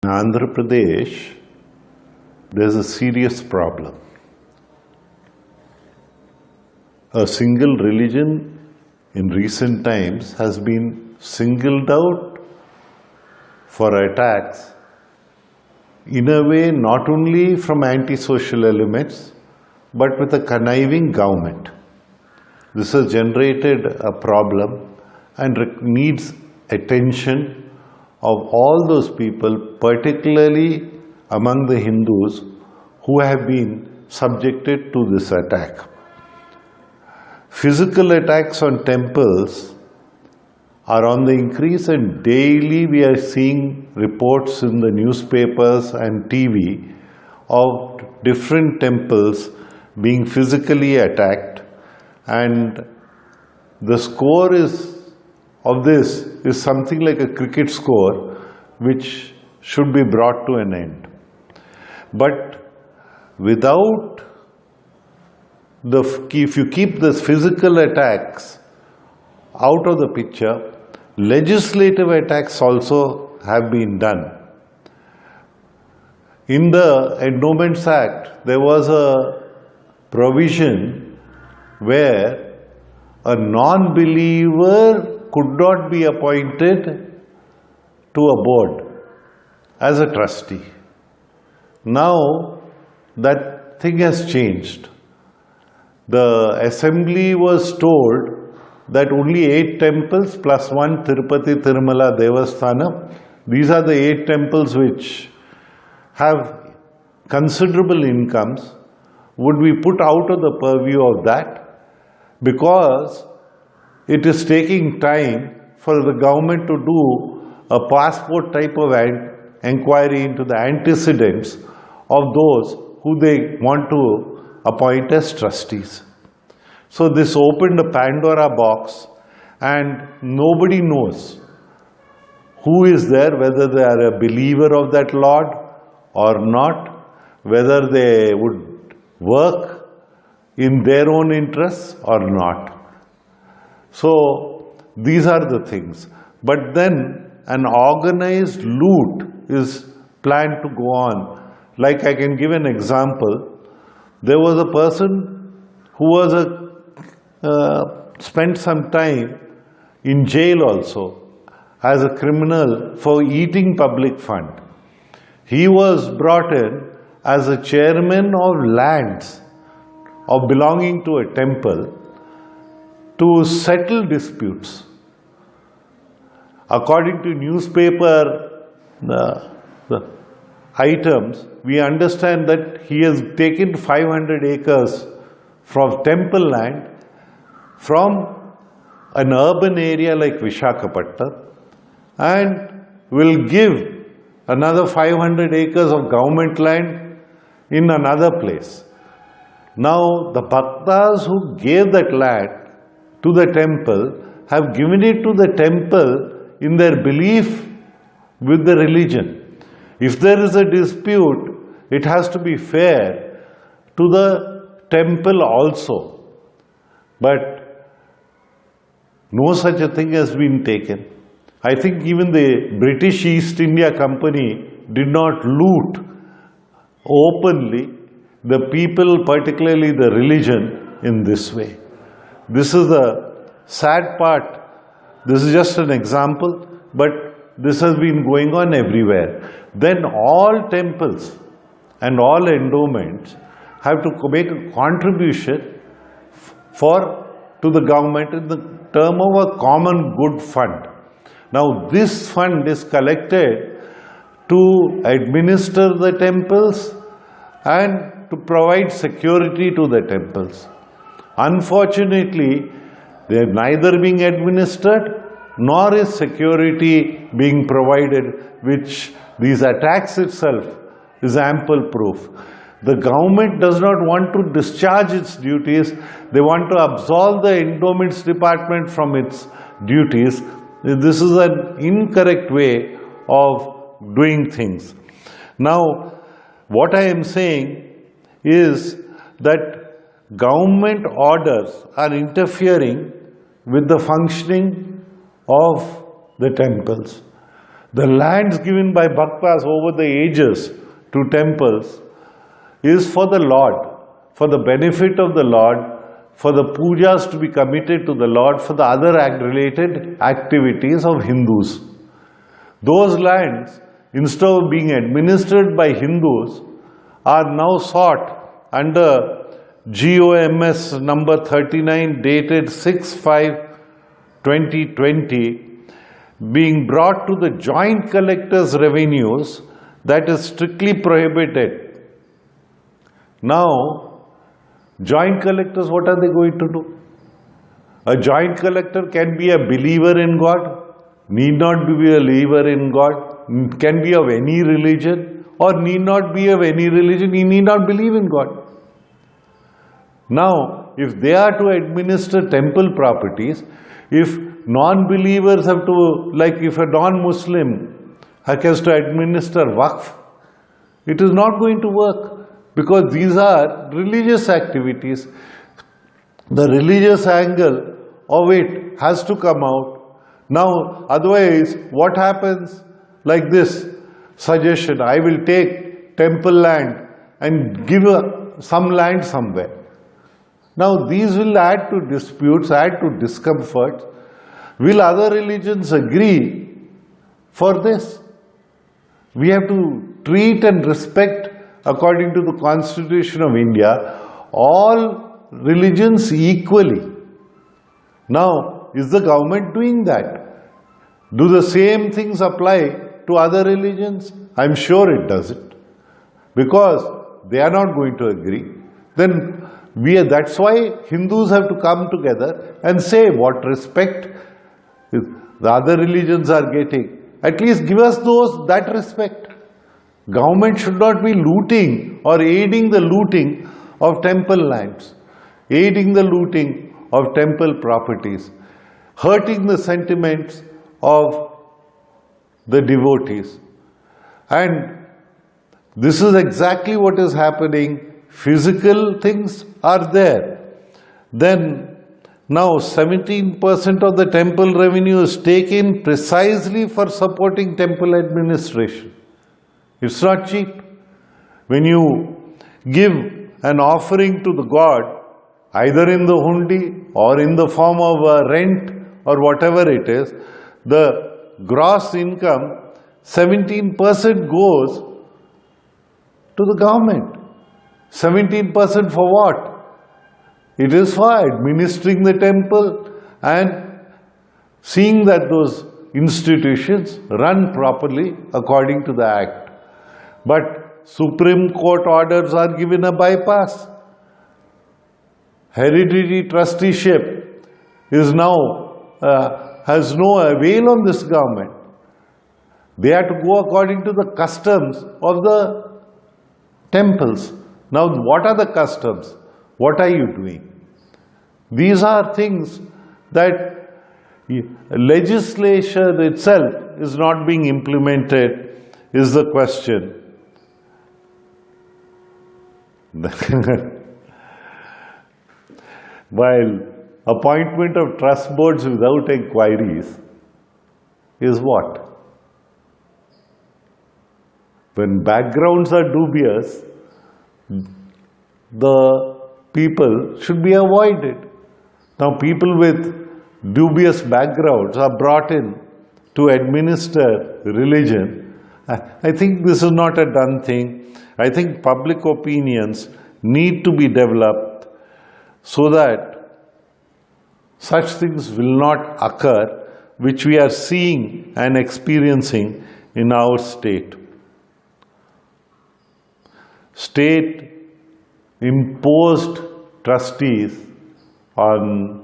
In Andhra Pradesh, there's a serious problem. A single religion in recent times has been singled out for attacks in a way not only from antisocial elements but with a conniving government. This has generated a problem and needs attention of all those people, particularly among the Hindus who have been subjected to this attack. Physical attacks on temples are on the increase, and daily we are seeing reports in the newspapers and TV of different temples being physically attacked, and the score of this is something like a cricket score which should be brought to an end. But without if you keep the physical attacks out of the picture, legislative attacks also have been done. In the Endowments Act, there was a provision where a non-believer could not be appointed to a board as a trustee. Now that thing has changed. The assembly was told that only 8 temples plus one Tirupati Tirumala Devasthana, these are the 8 temples which have considerable incomes, would be put out of the purview of that, because it is taking time for the government to do a passport type of inquiry into the antecedents of those who they want to appoint as trustees. So this opened a Pandora box, and nobody knows who is there, whether they are a believer of that Lord or not, whether they would work in their own interests or not. So these are the things. But then an organized loot is planned to go on. Like, I can give an example. There was a person who was spent some time in jail also as a criminal for eating public fund. He was brought in as a chairman of lands of belonging to a temple to settle disputes. According to newspaper items, we understand that he has taken 500 acres from temple land from an urban area like Visakhapatnam and will give another 500 acres of government land in another place. Now, the bhaktas who gave that land to the temple have given it to the temple in their belief with the religion. If there is a dispute, it has to be fair to the temple also. But no such a thing has been taken. I think even the British East India Company did not loot openly the people, particularly the religion, in this way. This is the sad part. This is just an example, but this has been going on everywhere. Then all temples and all endowments have to make a contribution to the government in the term of a common good fund. Now this fund is collected to administer the temples and to provide security to the temples. Unfortunately, they are neither being administered nor is security being provided, which these attacks itself is ample proof. The government does not want to discharge its duties. They want to absolve the endowments department from its duties. This is an incorrect way of doing things. Now, what I am saying is that government orders are interfering with the functioning of the temples. The lands given by bhaktas over the ages to temples is for the Lord, for the benefit of the Lord, for the pujas to be committed to the Lord, for the other related activities of Hindus. Those lands, instead of being administered by Hindus, are now sought under GOMS number 39 dated 6/5/2020, being brought to the joint collectors' revenues, that is strictly prohibited. Now, joint collectors, what are they going to do? A joint collector can be a believer in God, need not be a believer in God, can be of any religion, or need not be of any religion, he need not believe in God. Now, if they are to administer temple properties, if non-believers have to, like if a non-Muslim has to administer waqf, it is not going to work, because these are religious activities. The religious angle of it has to come out. Now, otherwise, what happens? Like this suggestion, I will take temple land and give some land somewhere. Now, these will add to disputes, add to discomfort. Will other religions agree for this? We have to treat and respect, according to the Constitution of India, all religions equally. Now, is the government doing that? Do the same things apply to other religions? I am sure it doesn't, because they are not going to agree. Then that's why Hindus have to come together and say what respect the other religions are getting. At least give us that respect. Government should not be looting or aiding the looting of temple lands, aiding the looting of temple properties, hurting the sentiments of the devotees. And this is exactly what is happening. Physical things are there. Then now 17% of the temple revenue is taken precisely for supporting temple administration. It's not cheap. When you give an offering to the god, either in the hundi or in the form of a rent or whatever it is, the gross income, 17% goes to the government. 17% for what? It is for administering the temple and seeing that those institutions run properly according to the Act. But Supreme Court orders are given a bypass. Hereditary trusteeship is now has no avail on this government. They have to go according to the customs of the temples. Now, what are the customs? What are you doing? These are things that legislation itself is not being implemented, is the question. While appointment of trust boards without inquiries is what? When backgrounds are dubious, the people should be avoided. Now, people with dubious backgrounds are brought in to administer religion. I think this is not a done thing. I think public opinions need to be developed so that such things will not occur, which we are seeing and experiencing in our state. State imposed trustees on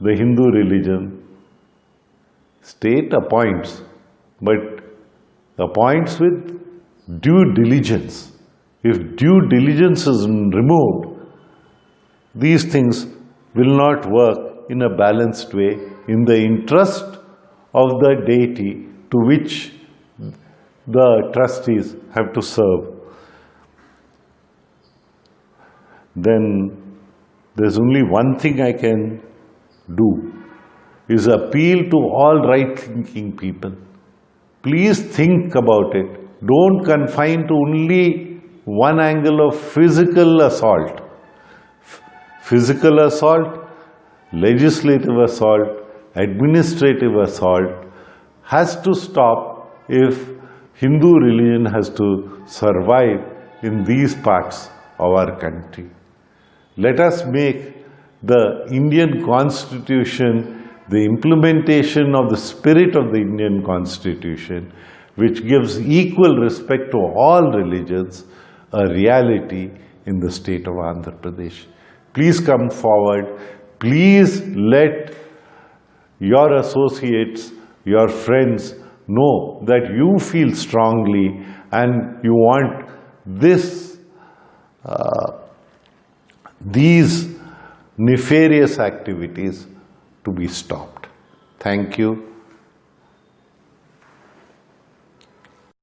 the Hindu religion. State appoints, but appoints with due diligence. If due diligence is removed, these things will not work in a balanced way in the interest of the deity to which the trustees have to serve. Then there's only one thing I can do, is appeal to all right-thinking people. Please think about it. Don't confine to only one angle of physical assault. Physical assault, legislative assault, administrative assault has to stop if Hindu religion has to survive in these parts of our country. Let us make the Indian Constitution the implementation of the spirit of the Indian Constitution, which gives equal respect to all religions, a reality in the state of Andhra Pradesh. Please come forward. Please let your associates, your friends know that you feel strongly and you want these nefarious activities to be stopped. Thank you.